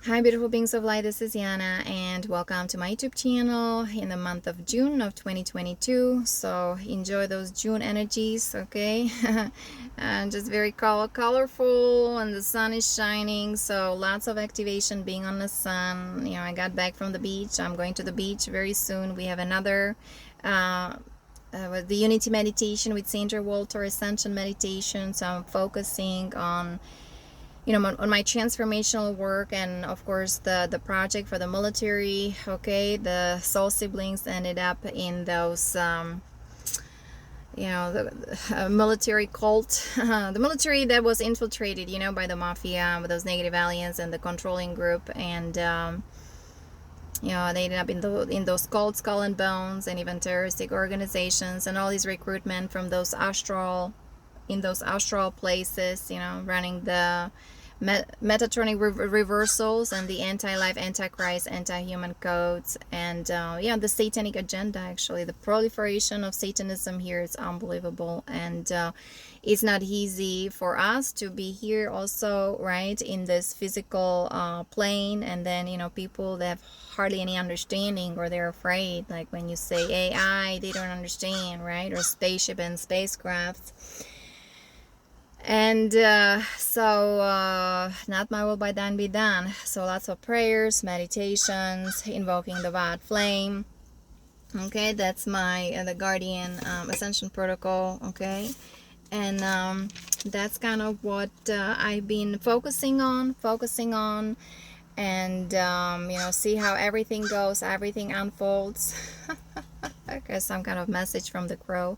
Hi beautiful beings of light, this is Yana and welcome to my YouTube channel in the month of June of 2022. So enjoy those June energies, okay? And just very colorful and the sun is shining, so lots of activation being on the sun. You know, I got back from the beach. I'm going to the beach very soon. We have another with the unity meditation with Saint Walter Ascension meditation, so I'm focusing on on my transformational work, and of course the project for the military. Okay, the soul siblings ended up in those the military cult, the military that was infiltrated by the mafia with those negative aliens and the controlling group, and they ended up in those cults, skull and bones, and even terroristic organizations, and all these recruitment from those astral places, running the Metatronic reversals and the anti-life, anti-Christ, anti-human codes, and the satanic agenda. Actually, the proliferation of Satanism here is unbelievable, and it's not easy for us to be here also, right, in this physical plane, and then people that have hardly any understanding, or they're afraid, like when you say AI, they don't understand, right, or spaceship and spacecraft. And not my will by thine be done. So lots of prayers, meditations, invoking the white flame. Okay, that's my the guardian ascension protocol. Okay, and that's kind of what I've been focusing on, and see how everything goes, everything unfolds. Okay, some kind of message from the crow.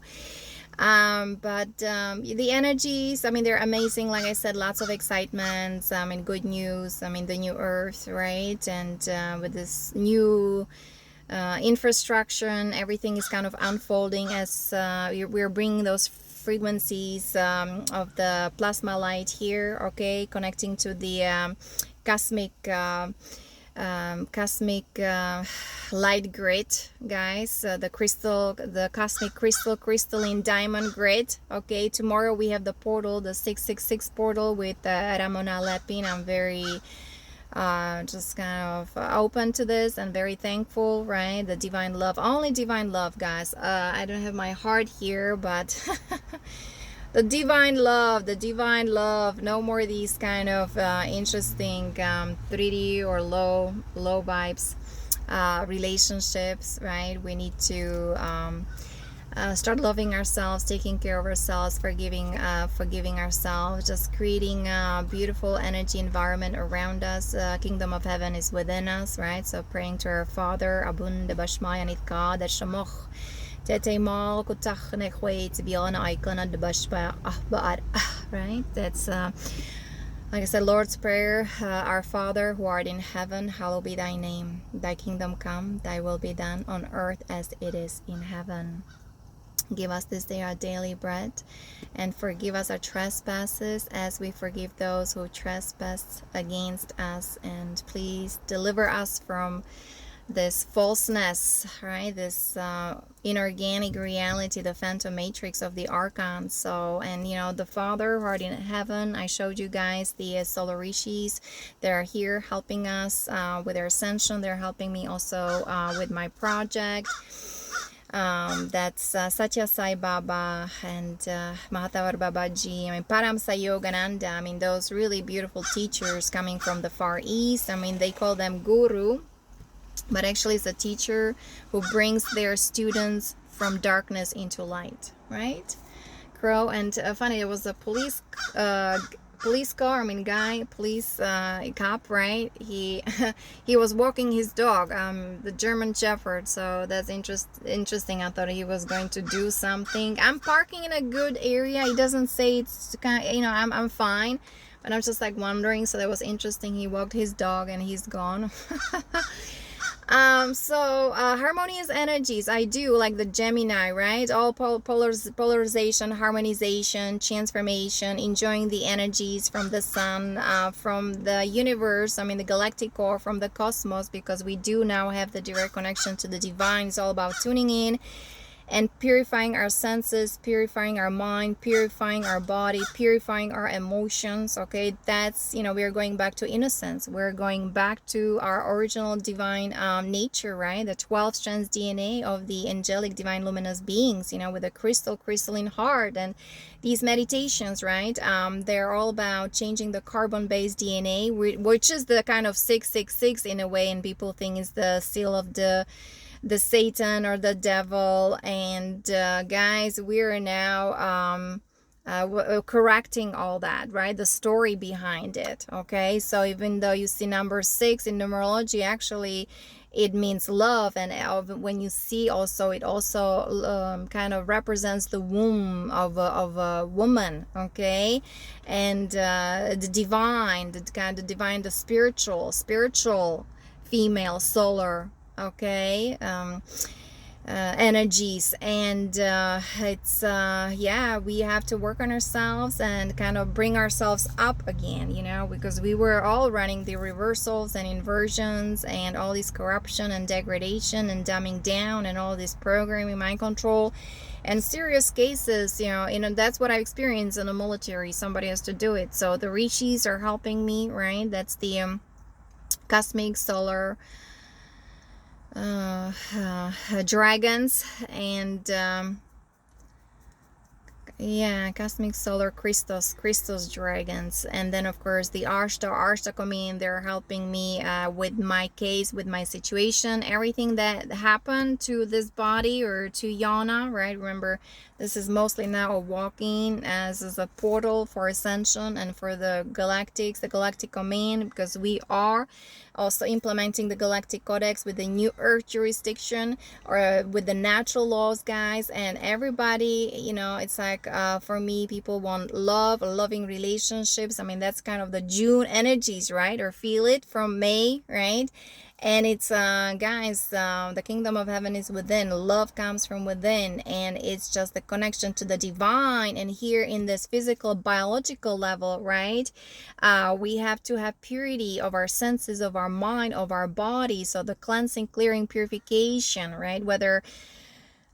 But the energies, they're amazing. Like I said, lots of excitement, good news, the new earth, right? And with this new infrastructure, and everything is kind of unfolding as we're bringing those frequencies of the plasma light here, okay, connecting to the cosmic light grid, guys. The cosmic crystalline diamond grid. Okay, tomorrow we have the portal, the 666 portal with Ramona Lepin. I'm very just kind of open to this and very thankful, right? The divine love, only divine love, guys. I don't have my heart here, but the divine love, no more these kind of interesting 3D or low vibes relationships, right? We need to start loving ourselves, taking care of ourselves, forgiving ourselves, just creating a beautiful energy environment around us. Kingdom of heaven is within us, right? So praying to our Father, Abun de Bashmaya Nitka, that Shamoch right? That's like I said, Lord's Prayer. Our Father who art in heaven, hallowed be thy name. Thy kingdom come, thy will be done on earth as it is in heaven. Give us this day our daily bread, and forgive us our trespasses as we forgive those who trespass against us. And please deliver us from this falseness, right? This inorganic reality, the phantom matrix of the archon. So, and the Father who art in heaven, I showed you guys the solar rishis. They're here helping us with their ascension. They're helping me also with my project. That's Satya Sai Baba and Mahatavar Babaji. Paramsa Yogananda. Those really beautiful teachers coming from the Far East. They call them guru, but actually it's a teacher who brings their students from darkness into light, right? Crow. And funny, it was a police car, police cop, right? He he was walking his dog, the German Shepherd. So that's interesting. I thought he was going to do something. I'm parking in a good area. He doesn't say it's kind of, I'm fine, but I'm just like wondering. So that was interesting. He walked his dog and he's gone. Harmonious energies, I do like the Gemini, right? All polarization, harmonization, transformation, enjoying the energies from the sun, from the universe, the galactic core, from the cosmos, because we do now have the direct connection to the divine. It's all about tuning in and purifying our senses, purifying our mind, purifying our body, purifying our emotions. Okay, that's, we're going back to innocence. We're going back to our original divine nature, right? The 12 strands DNA of the angelic divine luminous beings, with a crystalline heart. And these meditations, right, they're all about changing the carbon-based DNA, which is the kind of 666 in a way, and people think is the seal of the Satan or the devil. And guys, we are now correcting all that, right? The story behind it. Okay, so even though you see number 6 in numerology, actually it means love. And when you see also, it also kind of represents the womb of a woman. Okay, and the divine, the spiritual female solar, okay, energies. And it's yeah, we have to work on ourselves and kind of bring ourselves up again, because we were all running the reversals and inversions and all this corruption and degradation and dumbing down and all this programming, mind control, and serious cases. That's what I experienced in the military. Somebody has to do it. So the rishis are helping me, right? That's the cosmic solar dragons. And yeah, cosmic solar Christos dragons. And then of course the Ashta come in. They're helping me with my case, with my situation, everything that happened to this body or to Yana, right? Remember, this is mostly now a walking as a portal for Ascension and for the galactic come in, because we are also implementing the Galactic Codex with the new Earth jurisdiction, or with the natural laws, guys. And everybody, it's like, for me, people want loving relationships. I mean, that's kind of the June energies, right? Or feel it from May, right? And it's guys, the kingdom of heaven is within. Love comes from within, and it's just the connection to the divine. And here in this physical biological level, right, we have to have purity of our senses, of our mind, of our body. So the cleansing, clearing, purification, right? Whether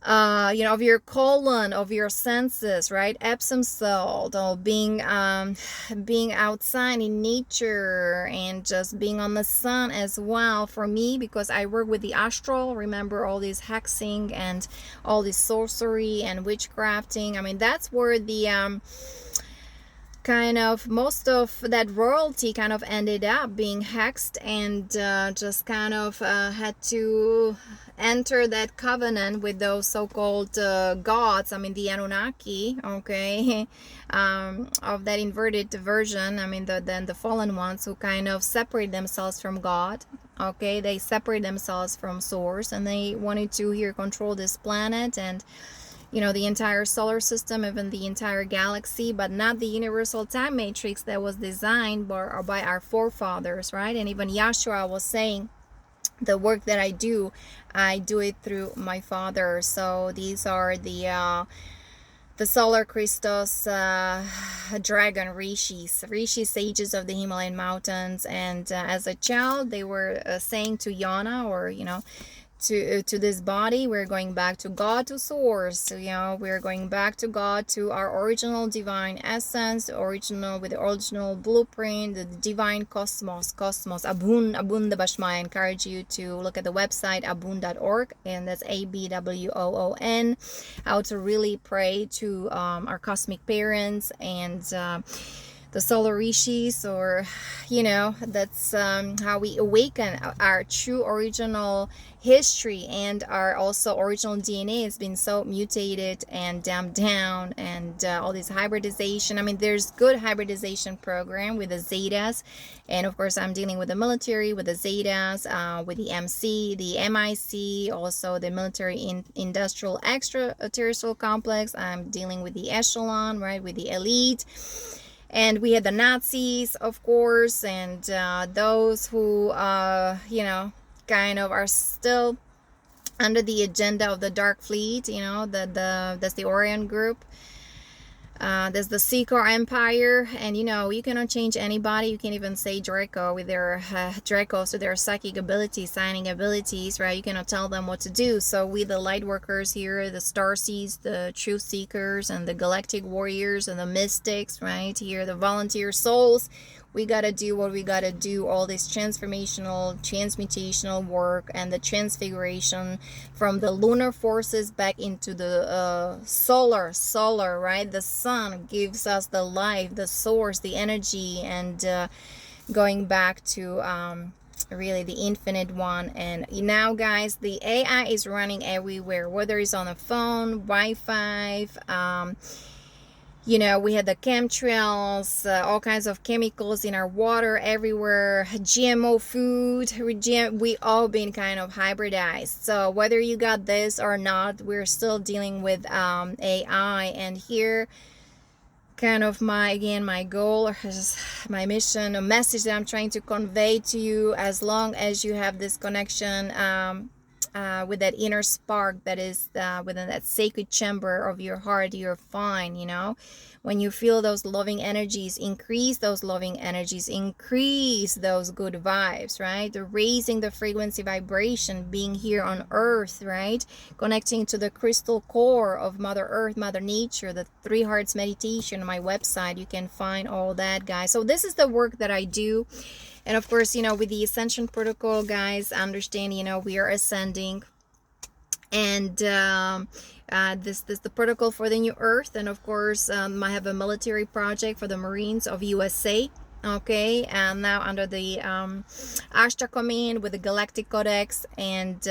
of your colon, of your senses, right? Epsom salt, or being outside in nature, and just being on the sun as well. For me, because I work with the astral, remember all this hexing and all this sorcery and witchcrafting. I mean, that's where the kind of most of that royalty kind of ended up being hexed, and just kind of had to enter that covenant with those so-called gods. I mean, the Anunnaki, okay, of that inverted version. I mean, then the fallen ones who kind of separate themselves from God. Okay, they separate themselves from source, and they wanted to here control this planet and the entire solar system, even the entire galaxy, but not the universal time matrix that was designed by our forefathers, right? And even Yahshua was saying, the work that I do it through my Father. So these are the solar Christos dragon rishi sages of the Himalayan mountains. And as a child, they were saying to Yana, or to this body, we're going back to God, to source. We're going back to God, to our original divine essence, original, with the original blueprint, the divine cosmos, Abun the Bashma. I encourage you to look at the website abun.org, and that's ABWOON, how to really pray to our cosmic parents and the solar rishis, or that's how we awaken our true original history. And our also original DNA has been so mutated and dumbed down, and all this hybridization. I mean, there's good hybridization program with the Zetas, and of course I'm dealing with the military, with the Zetas, with the MC, the MIC, also the military industrial extraterrestrial complex. I'm dealing with the echelon, right, with the elite. And we had the Nazis, of course, and those who, kind of are still under the agenda of the Dark Fleet, that's the Orion group. There's the Seeker Empire, and you know, you cannot change anybody. You can even say Draco with their Dracos with their psychic abilities, signing abilities, right? You cannot tell them what to do. So we, the light workers here, the Starseeds, the Truth Seekers, and the Galactic Warriors, and the Mystics, right here, the volunteer souls, we gotta do what we gotta do, all this transformational, transmutational work, and the transfiguration from the lunar forces back into the solar, right? The sun gives us the life, the source, the energy, and going back to really the infinite one. And now, guys, the AI is running everywhere, whether it's on a phone, Wi-Fi, you know, we had the chemtrails, all kinds of chemicals in our water everywhere, GMO food, we all been kind of hybridized. So whether you got this or not, we're still dealing with AI. And here, kind of my goal, or just my mission, a message that I'm trying to convey to you, as long as you have this connection with that inner spark that is within that sacred chamber of your heart, you're fine. You know, when you feel those loving energies, increase those loving energies, increase those good vibes, right? The raising the frequency vibration, being here on earth, right? Connecting to the crystal core of Mother Earth, Mother Nature, the 3 Hearts meditation on my website. You can find all that, guys. So this is the work that I do. And of course, you know, with the Ascension protocol, guys, understand, you know, we are ascending. And this the protocol for the new earth. And of course, I have a military project for the Marines of USA. Okay, and now under the Ashta Command with the Galactic Codex and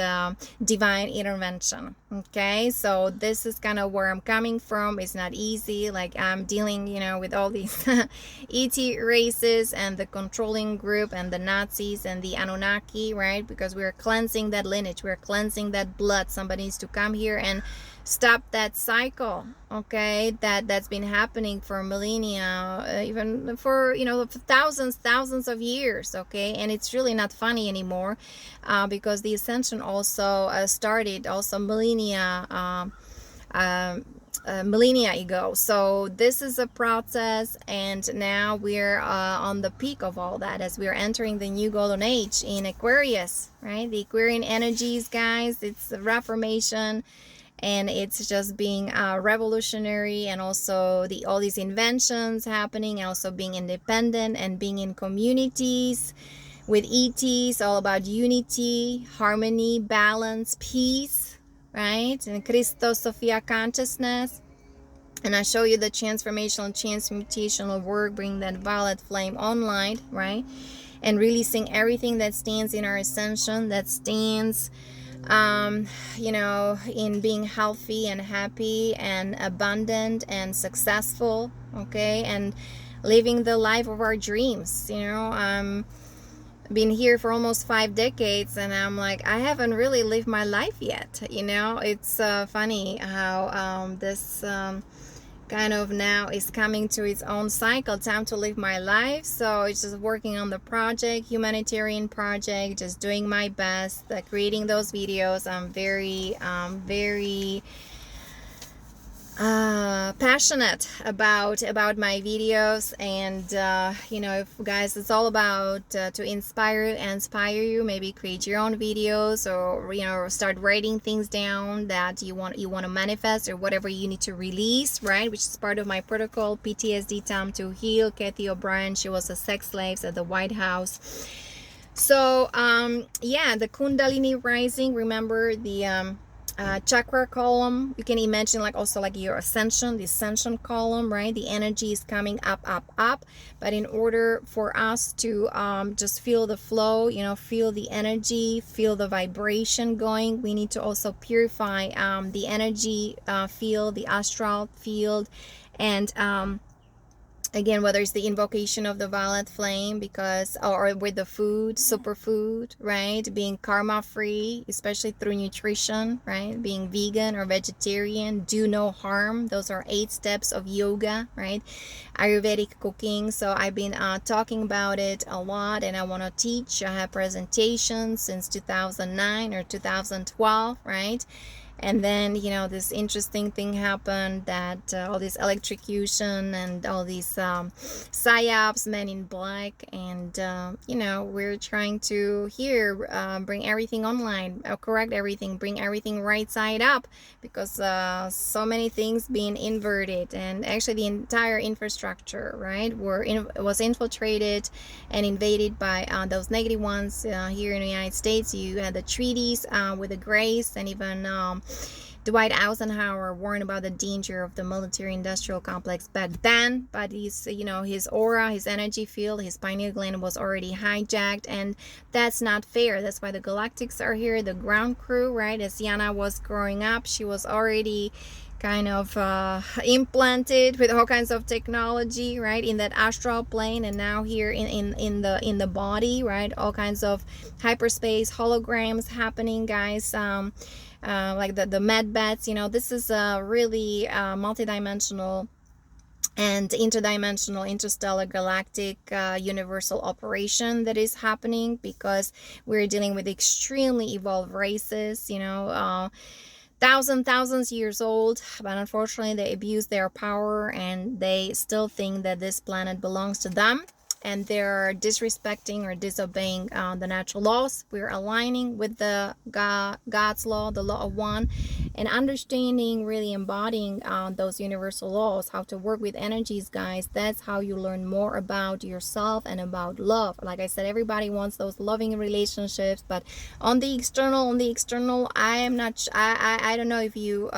Divine Intervention. Okay, so this is kind of where I'm coming from. It's not easy. Like, I'm dealing, you know, with all these ET races and the controlling group and the Nazis and the Anunnaki, right? Because we're cleansing that lineage, we're cleansing that blood. Somebody needs to come here and stop that cycle, okay, that's been happening for millennia, even for, you know, thousands of years, okay. And it's really not funny anymore, because the Ascension also started also millennia ago. So this is a process, and now we're on the peak of all that as we're entering the new golden age in Aquarius, right? The Aquarian energies, guys, it's the Reformation. And it's just being revolutionary, and also all these inventions happening, and also being independent and being in communities with ETs, all about unity, harmony, balance, peace, right? And Christos Sophia consciousness. And I show you the transformational, transmutational work, bring that violet flame online, right? And releasing everything that stands in our ascension, that stands you know, in being healthy and happy and abundant and successful, okay, and living the life of our dreams. You know, been here for almost 5 decades, and I'm like, I haven't really lived my life yet. You know, it's funny how this kind of now is coming to its own cycle, time to live my life. So it's just working on the project, humanitarian project, just doing my best, creating those videos. I'm very passionate about my videos, and you know, if guys, it's all about to inspire you, maybe create your own videos, or you know, start writing things down that you want to manifest, or whatever you need to release, right? Which is part of my protocol, PTSD Time to Heal. Kathy O'Brien, she was a sex slave at the White House. So yeah, the Kundalini rising, remember the chakra column. You can imagine like also like your ascension, the ascension column, right? The energy is coming up, but in order for us to just feel the flow, you know, feel the energy, feel the vibration going, we need to also purify the energy field, the astral field. And again, whether it's the invocation of the violet flame, because, or with the food, superfood, right? Being karma free, especially through nutrition, right? Being vegan or vegetarian, do no harm. Those are 8 steps of yoga, right? Ayurvedic cooking. So I've been talking about it a lot, and I want to teach. I have presentations since 2009 or 2012, right? And then, this interesting thing happened, that all this electrocution and all these psyops, men in black, and we're trying to here bring everything online, correct everything, bring everything right side up, because so many things being inverted, and actually the entire infrastructure, right, was infiltrated and invaded by those negative ones. Here in the United States, you had the treaties with the Grace, and even Dwight Eisenhower warned about the danger of the military-industrial complex back then, but his aura, his energy field, his pineal gland was already hijacked, and that's not fair. That's why the Galactics are here, the ground crew, right? As Yana was growing up, she was already kind of implanted with all kinds of technology, right, in that astral plane, and now here in the body, right, all kinds of hyperspace holograms happening, guys. Like the med beds, this is a really multidimensional and interdimensional, interstellar, galactic, universal operation that is happening, because we're dealing with extremely evolved races, thousands years old, but unfortunately they abuse their power, and they still think that this planet belongs to them, and they're disrespecting or disobeying the natural laws. We're aligning with the God's law, the law of one, and understanding, really embodying those universal laws, how to work with energies, guys. That's how you learn more about yourself and about love. Like I said, everybody wants those loving relationships, but on the external, I am not, I don't know if you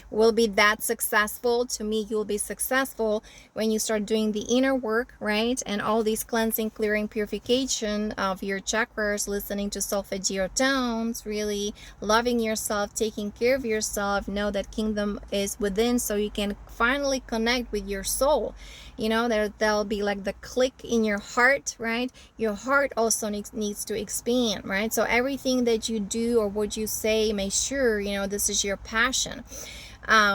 will be that successful. To me, you'll be successful when you start doing the inner work, right, and all these cleansing, clearing, purification of your chakras, listening to solfeggio tones, really loving yourself, taking care of yourself. Know that kingdom is within, so you can finally connect with your soul. There'll be like the click in your heart, right? Your heart also needs to expand, right? So everything that you do or what you say, make sure this is your passion.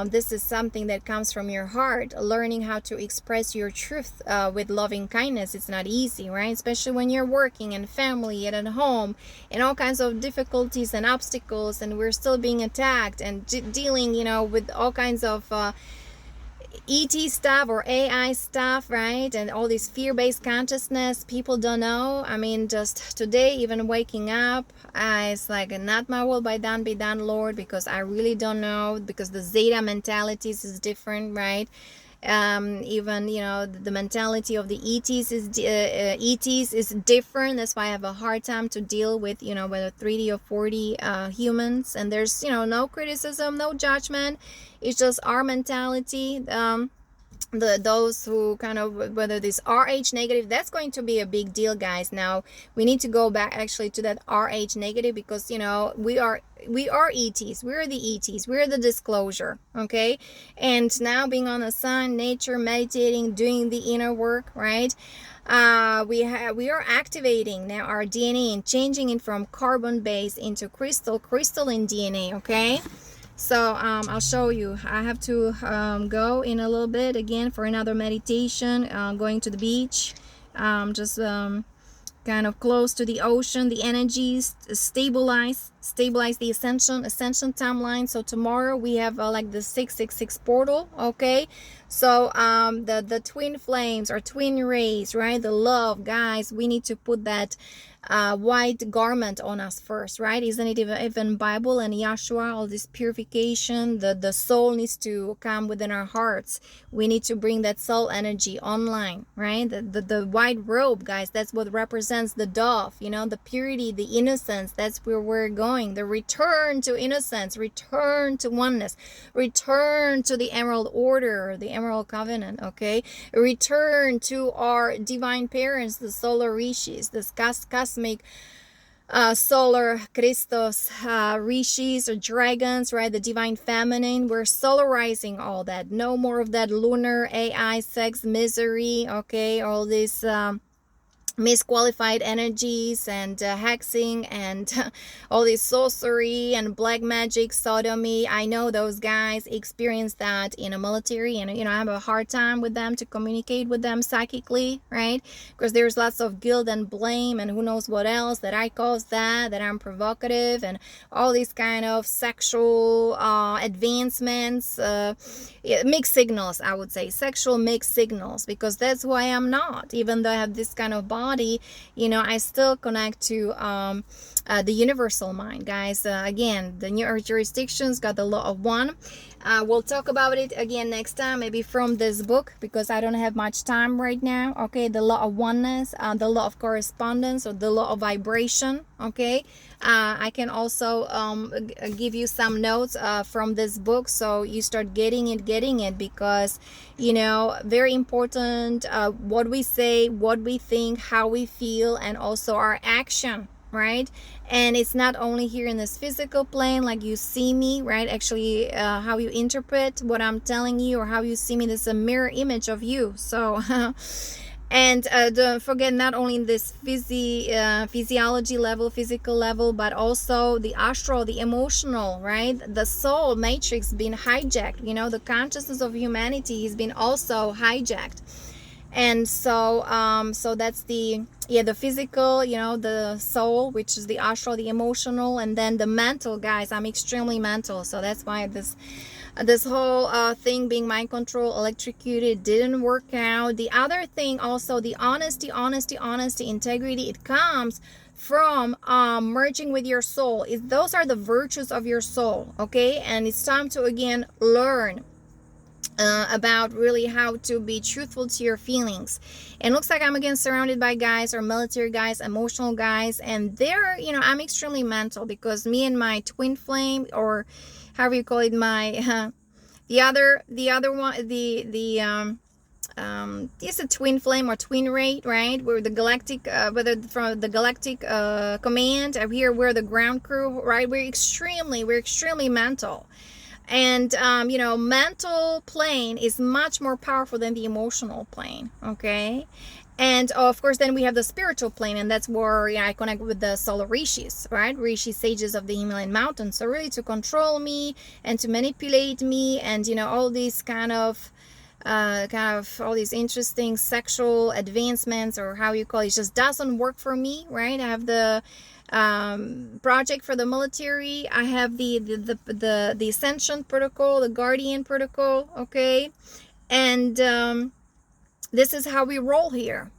This is something that comes from your heart. Learning how to express your truth with loving kindness, it's not easy, right? Especially when you're working and family and at home, and all kinds of difficulties and obstacles, and we're still being attacked and dealing with all kinds of ET stuff or AI stuff, right? And all this fear-based consciousness, people don't know. I mean, just today, even waking up, it's like, not my will be done, Lord, because I really don't know, because the Zeta mentalities is different, right? Even the mentality of the ETs is different. That's why I have a hard time to deal with whether 3D or 4D humans, and there's no criticism, no judgment. It's just our mentality. Those who kind of, whether this RH negative, that's going to be a big deal, guys. Now we need to go back actually to that RH negative, because we are ETs. We're the ETs. We're the disclosure, okay? And now being on the sun, nature, meditating, doing the inner work, right? We are activating now our DNA and changing it from carbon base into crystalline DNA, okay? So I'll show you. I have to go in a little bit again for another meditation, going to the beach, just kind of close to the ocean. The energies stabilize the ascension timeline. So tomorrow we have like the 666 portal, okay? So the twin flames or twin rays, right? The love, guys, we need to put that white garment on us first, right? Isn't it even Bible and Yahshua, all this purification? The soul needs to come within our hearts. We need to bring that soul energy online, right? The white robe, guys, that's what represents the dove, the purity, the innocence. That's where we're going. The return to innocence, return to oneness, return to the emerald order, the emerald covenant, okay? Return to our divine parents, the solar rishis, the cosmic solar Christos rishis or dragons, right? The divine feminine. We're solarizing all that. No more of that lunar AI sex misery, okay? All this misqualified energies and hexing and all this sorcery and black magic, sodomy. I know those guys experience that in a military, and I have a hard time with them to communicate with them psychically, right? Because there's lots of guilt and blame and who knows what else, that I caused that I'm provocative, and all these kind of sexual advancements, mixed signals, I would say, sexual mixed signals, because that's who I am not. Even though I have this kind of body, I still connect to the universal mind, guys. Again, the new earth jurisdictions got the law of one. We'll talk about it again next time, maybe from this book, because I don't have much time right now. Okay, the law of oneness, the law of correspondence, or the law of vibration. Okay, I can also give you some notes from this book, so you start getting it, because very important, what we say, what we think, how we feel, and also our action, right? And it's not only here in this physical plane, like you see me, right? Actually, how you interpret what I'm telling you, or how you see me, this is a mirror image of you. So and don't forget, not only in this physiology level, physical level, but also the astral, the emotional, right? The soul matrix being hijacked. The consciousness of humanity has been also hijacked. And so that's the physical, the soul, which is the astral, the emotional, and then the mental, guys. I'm extremely mental, so that's why this whole thing being mind control, electrocuted, didn't work out. The other thing also, the honesty, integrity, it comes from merging with your soul. Those are the virtues of your soul, okay? And it's time to again learn about really how to be truthful to your feelings. And looks like I'm again surrounded by guys, or military guys, emotional guys, and they're, I'm extremely mental, because me and my twin flame, or however you call it, my the other one, it's a twin flame or twin rate, right? We're the galactic, whether from the galactic command. Here we're the ground crew, right? We're extremely mental. And mental plane is much more powerful than the emotional plane, okay? And of course, then we have the spiritual plane, and that's where I connect with the solar rishis, right? Rishi sages of the Himalayan mountains. So really to control me and to manipulate me, and all these kind of all these interesting sexual advancements, or how you call it, just doesn't work for me, right? I have the project for the military. I have the Ascension protocol, the Guardian protocol, okay? And this is how we roll here.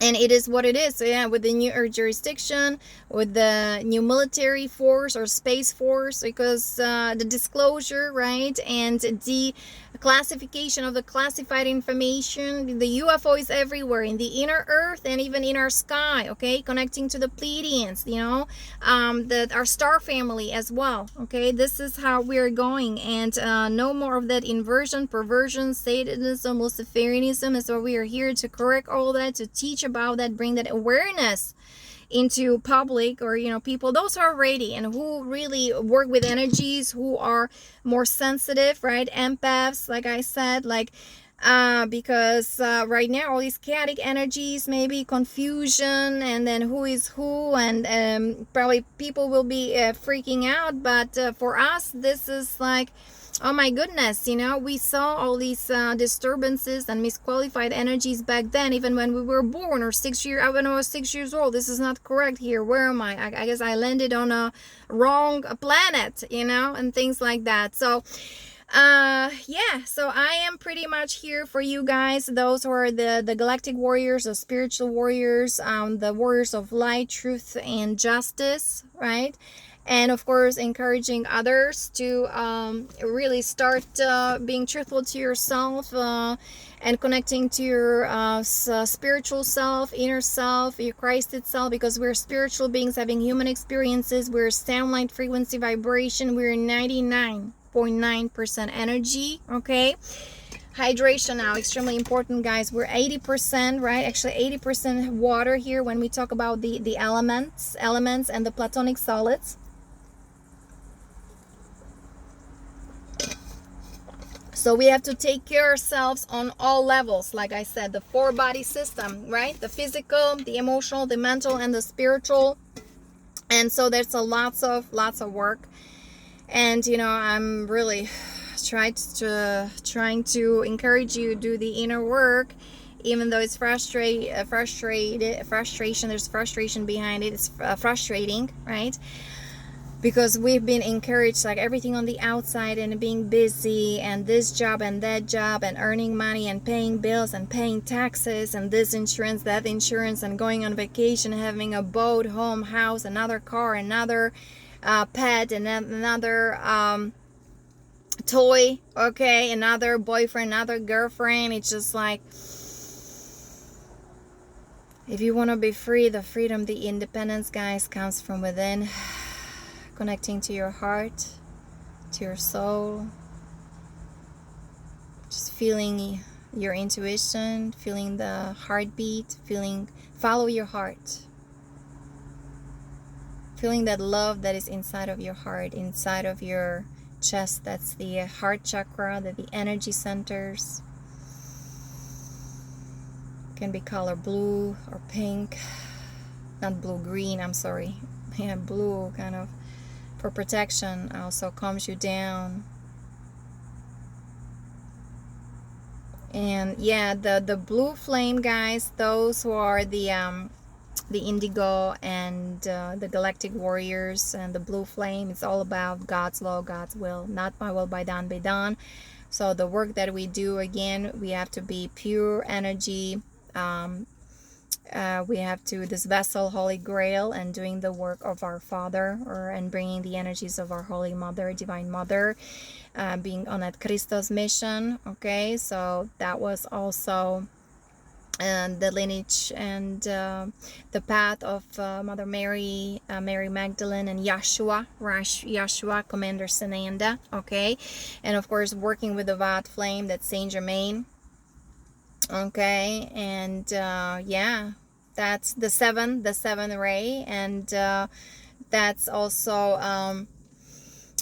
And it is what it is. So yeah, with the new earth jurisdiction, with the new military force or space force, because the disclosure, right, and the classification of the classified information, the UFO is everywhere, in the inner earth and even in our sky, okay, connecting to the Pleiadians, our star family as well, okay? This is how we're going, and no more of that inversion, perversion, Satanism, Luciferianism. Is what we are here to correct all that, to teach about that, bring that awareness into public, or people, those who are ready and who really work with energies, who are more sensitive, right? Empaths, like I said, because right now all these chaotic energies, maybe confusion, and then who is who, and probably people will be freaking out. But for us, this is like, oh my goodness, we saw all these disturbances and misqualified energies back then, even when we were born, or when I was 6 years old. This is not correct here. Where am I? I guess I landed on a wrong planet, and things like that. So so I am pretty much here for you guys, those who are the galactic warriors, the spiritual warriors, the warriors of light, truth, and justice, right? And of course, encouraging others to really start being truthful to yourself, and connecting to your spiritual self, inner self, your Christ itself, because we're spiritual beings having human experiences. We're sound, light, frequency, vibration. We're 99.9% energy, okay? Hydration now, extremely important, guys. We're 80%, right? Actually 80% water here when we talk about the elements and the platonic solids. So we have to take care of ourselves on all levels. Like I said, the 4-body system, right? The physical, the emotional, the mental, and the spiritual. And so there's lots of work. And I'm really trying to encourage you to do the inner work, even though it's frustration. There's frustration behind it. It's frustrating, right? Because we've been encouraged, like everything on the outside, and being busy, and this job and that job, and earning money, and paying bills, and paying taxes, and this insurance, that insurance, and going on vacation, having a boat, home, house, another car, another pet, and another toy, okay, another boyfriend, another girlfriend. It's just like, if you want to be free, the freedom, the independence, guys, comes from within. Connecting to your heart, to your soul, just feeling your intuition, feeling the heartbeat, follow your heart, feeling that love that is inside of your heart, inside of your chest. That's the heart chakra, that the energy centers. Can be color blue or pink, not blue, green, I'm sorry. Yeah, blue, kind of for protection, also calms you down. And yeah, the blue flame, guys, those who are the Indigo and the galactic warriors, and the blue flame, it's all about God's law, God's will, not my will by be done. So the work that we do, again, we have to be pure energy. We have to, this vessel, Holy Grail, and doing the work of our Father, and bringing the energies of our Holy Mother, Divine Mother, being on that Christos mission. Okay, so that was also the lineage and the path of Mother Mary, Mary Magdalene, and Yeshua, Commander Sananda. Okay, and of course working with the Vat flame, that's Saint Germain. Okay, and yeah, that's the seventh ray, and that's also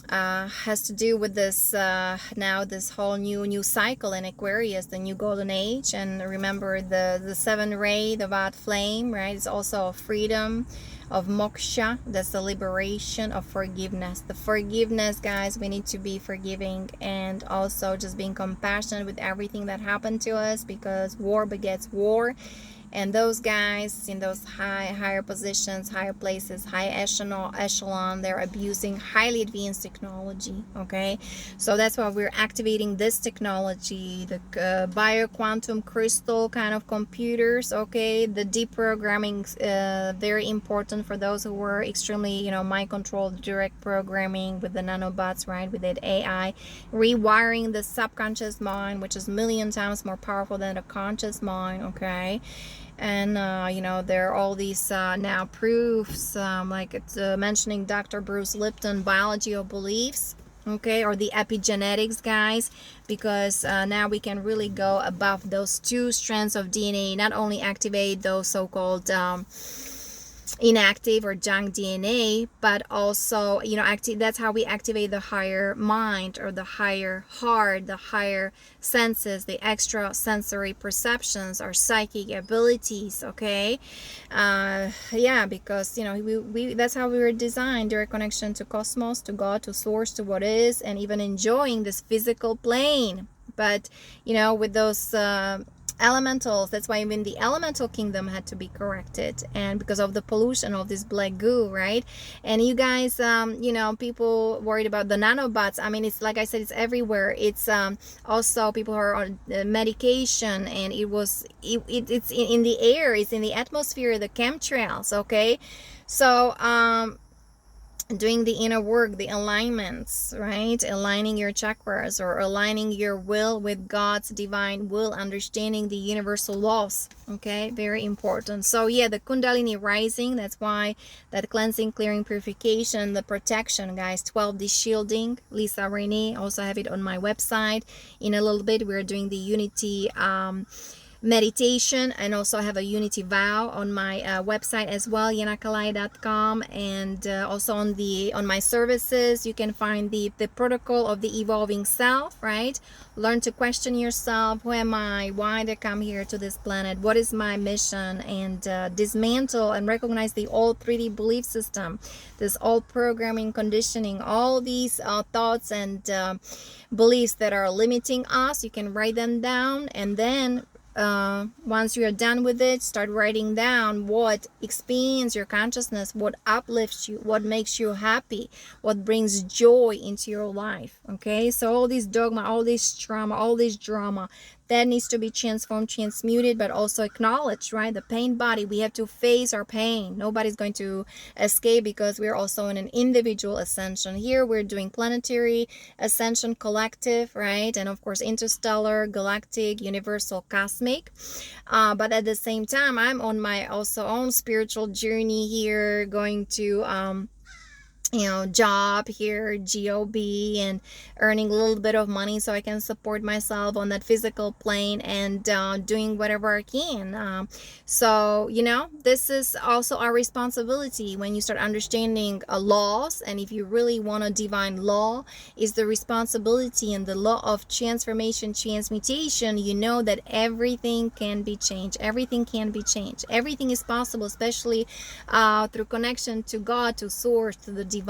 has to do with this now this whole new cycle in Aquarius, the new golden age. And remember, the 7th ray, the Vat flame, right, is also a freedom of moksha. That's the liberation of forgiveness. The forgiveness, guys, we need to be forgiving, and also just being compassionate with everything that happened to us, because war begets war. And those guys in those higher positions, higher places, high echelon, they're abusing highly advanced technology. Okay, so that's why we're activating this technology, the bio-quantum crystal kind of computers. Okay, the deep programming, very important for those who were extremely, mind controlled, direct programming with the nanobots, right, with that AI, rewiring the subconscious mind, which is a million times more powerful than the conscious mind. Okay. And there are all these now proofs, like it's mentioning Dr. Bruce Lipton, biology of beliefs, okay, or the epigenetics, guys, because now we can really go above those 2 strands of DNA, not only activate those so-called inactive or junk DNA, but also that's how we activate the higher mind, or the higher heart, the higher senses, the extra sensory perceptions, our psychic abilities. Okay, yeah, because we that's how we were designed, direct connection to cosmos, to God, to source, to what is, and even enjoying this physical plane. But with those elementals, that's why even the elemental kingdom had to be corrected, and because of the pollution of this black goo, right? And you guys, people worried about the nanobots. I mean, it's like I said, it's everywhere. It's also people who are on medication, and it's in the air, it's in the atmosphere, the chemtrails. Okay, so doing the inner work, the alignments, right? Aligning your chakras, or aligning your will with God's divine will, understanding the universal laws. Okay, very important. So yeah, the Kundalini rising, that's why that cleansing, clearing, purification, the protection, guys, 12D shielding, Lisa Renee, also have it on my website. In a little bit, we're doing the unity meditation, and also I have a unity vow on my website as well, yanakalai.com, and also on my services you can find the protocol of the evolving self, right? Learn to question yourself. Who am I? Why did I come here to this planet? What is my mission? And dismantle and recognize the old 3D belief system, this old programming, conditioning, all these thoughts and beliefs that are limiting us. You can write them down, and then once you are done with it, start writing down what expands your consciousness, what uplifts you, what makes you happy, what brings joy into your life. Okay, so all this dogma, all this trauma, all this drama, that needs to be transformed, transmuted, but also acknowledged, right? The pain body, we have to face our pain. Nobody's going to escape, because we're also in an individual ascension. Here we're doing planetary ascension, collective, right? And of course interstellar, galactic, universal, cosmic. But at the same time, I'm on my also own spiritual journey here, going to job here, job, and earning a little bit of money so I can support myself on that physical plane, and doing whatever I can. So this is also our responsibility. When you start understanding laws, and if you really want a divine law, is the responsibility and the law of transformation, transmutation. You know that everything can be changed, everything can be changed, everything is possible, especially through connection to God, to source, to the divine,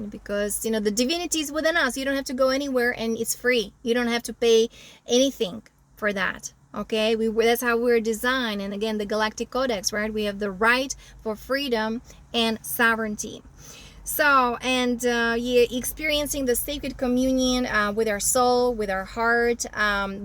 because the divinity is within us. You don't have to go anywhere, and it's free. You don't have to pay anything for that. Okay, that's how we're designed. And again, the Galactic Codex, right? We have the right for freedom and sovereignty. So, and experiencing the sacred communion with our soul, with our heart,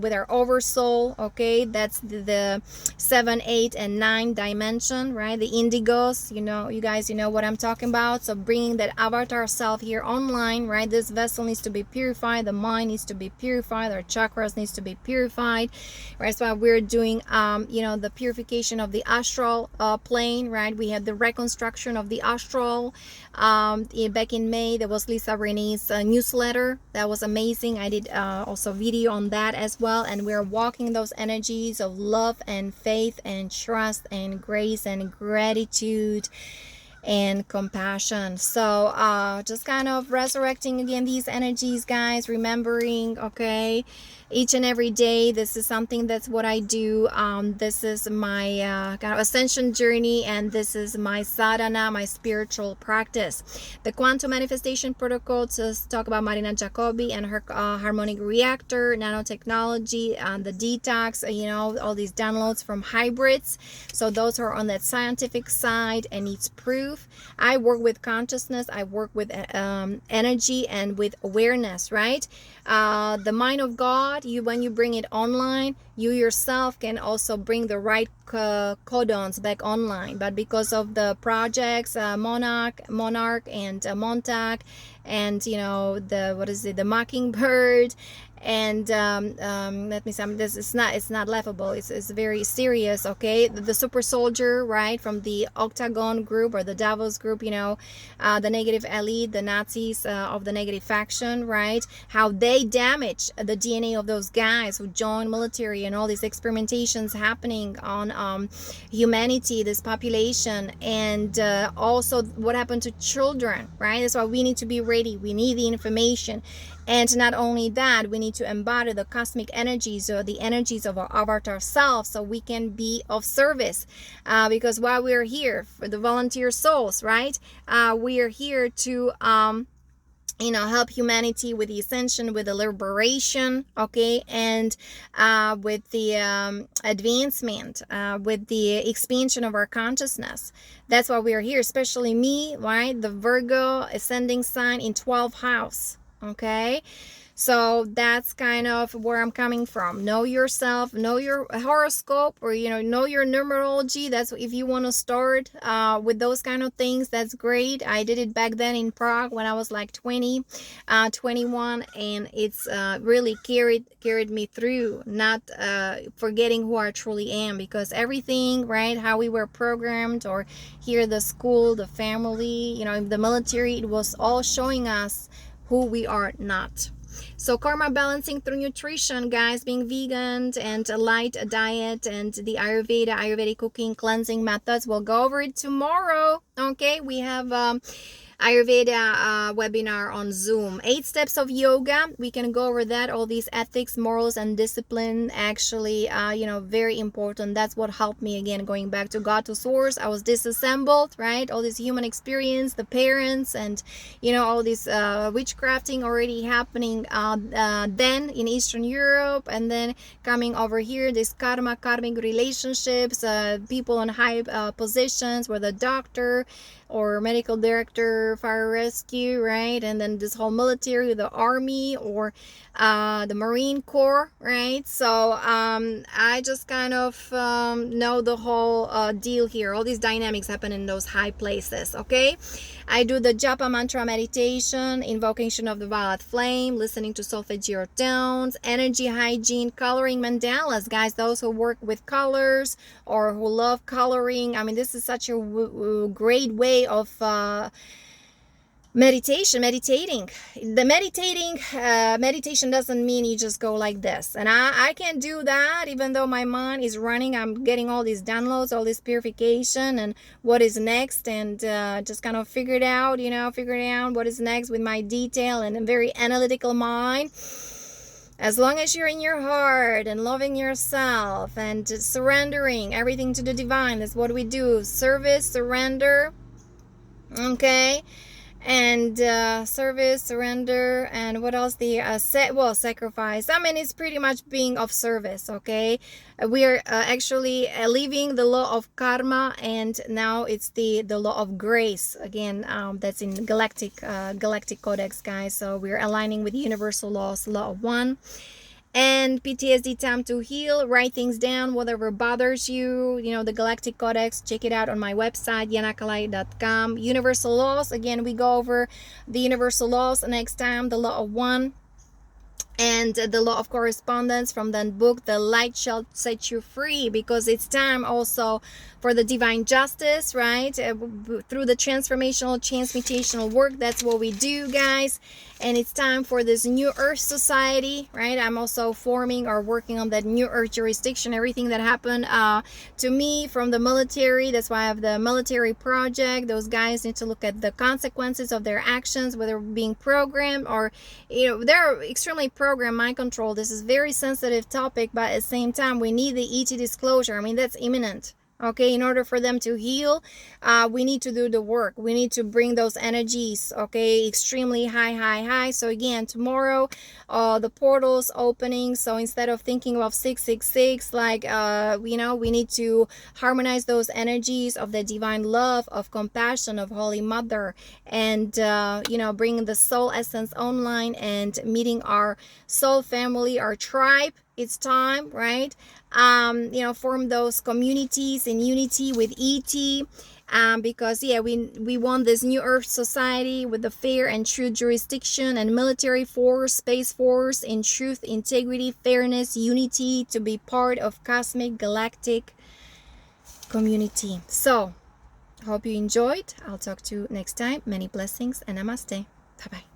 with our oversoul. Okay, that's the 7, 8, and 9 dimension, right? The indigos. You guys, what I'm talking about. So bringing that avatar self here online, right? This vessel needs to be purified. The mind needs to be purified. Our chakras needs to be purified, right? So we're doing, the purification of the astral plane, right? We had the reconstruction of the astral. Back in May, there was Lisa Renee's newsletter. That was amazing. I did also video on that as well, and we're walking those energies of love and faith and trust and grace and gratitude and compassion. So just kind of resurrecting again these energies, guys, remembering, okay, each and every day, this is something that's what I do. This is my kind of ascension journey, and this is my sadhana, my spiritual practice. The quantum manifestation protocol, to talk about Marina Jacobi and her harmonic reactor, nanotechnology, the detox, all these downloads from hybrids. So those are on that scientific side and needs proof. I work with consciousness, I work with energy and with awareness, right? The mind of God, when you bring it online, you yourself can also bring the right codons back online. But because of the projects, Monarch and Montag, and the Mockingbird, and let me say, this it's not laughable, it's very serious. Okay, the super soldier, right, from the Octagon group or the Davos group, the negative elite, the Nazis of the negative faction, right, how they damage the DNA of those guys who join military, and all these experimentations happening on humanity, this population, and also what happened to children, right? That's why we need to be ready. We need the information. And not only that, we need to embody the cosmic energies, or the energies of our avatar self, so we can be of service. Because while we're here for the volunteer souls, right, we are here to help humanity with the ascension, with the liberation, okay, and with the advancement, with the expansion of our consciousness. That's why we are here, especially me, right, the Virgo ascending sign in 12th house. Okay, so that's kind of where I'm coming from. Know yourself, know your horoscope, or know your numerology. That's if you want to start with those kind of things, that's great. I did it back then in Prague when I was like 20, 21, and it's really carried me through, not forgetting who I truly am, because everything, right, how we were programmed, or here the school, the family, the military, it was all showing us who we are not. So karma balancing through nutrition, guys, being vegan and a light diet and the Ayurvedic cooking cleansing methods. We'll go over it tomorrow. Okay, we have Ayurveda webinar on Zoom. 8 steps of yoga. We can go over that. All these ethics, morals, and discipline. Actually, very important. That's what helped me, again, going back to God, to source. I was disassembled, right? All this human experience, the parents, and all this witchcrafting already happening then in Eastern Europe, and then coming over here, this karmic relationships, people in high positions, where the doctor or medical director, fire rescue, right? And then this whole military, the army, or the Marine Corps, right? So I just kind of know the whole deal here. All these dynamics happen in those high places, okay? I do the japa mantra meditation, invocation of the violet flame, listening to solfeggio tones, energy hygiene, coloring mandalas. Guys, those who work with colors or who love coloring, I mean, this is such a great way of meditation. The meditation doesn't mean you just go like this, and I can't do that. Even though my mind is running, I'm getting all these downloads, all this purification and what is next, and just kind of figuring out what is next with my detail and a very analytical mind. As long as you're in your heart and loving yourself and just surrendering everything to the divine, that's what we do. Service, surrender, okay? And service, surrender, and what else? The sacrifice. I mean, it's pretty much being of service, okay? We are actually leaving the law of karma, and now it's the law of grace again. That's in galactic codex, guys. So we're aligning with universal laws, law of one. And PTSD, time to heal. Write things down, whatever bothers you. The Galactic Codex, check it out on my website, yanakalai.com. Universal laws, again, we go over the universal laws next time. The law of one and the law of correspondence from that book, The Light Shall Set You Free, because it's time also for the divine justice, right? Through the transmutational work, that's what we do, guys. And it's time for this new earth society, right? I'm also forming or working on that new earth jurisdiction, everything that happened to me from the military. That's why I have the military project. Those guys need to look at the consequences of their actions, whether being programmed or they're extremely programmed, mind control. This is very sensitive topic, but at the same time we need the ET disclosure. I mean, that's imminent. Okay, in order for them to heal, we need to do the work. We need to bring those energies, okay, extremely high. So again, tomorrow, the portals opening. So instead of thinking of 666, like, we need to harmonize those energies of the divine love, of compassion, of Holy Mother, and, bringing the soul essence online and meeting our soul family, our tribe. It's time, right? Form those communities in unity with ET, because we want this new earth society with the fair and true jurisdiction and military force, space force, in truth, integrity, fairness, unity, to be part of cosmic galactic community. So hope you enjoyed. I'll talk to you next time. Many blessings and namaste. Bye bye.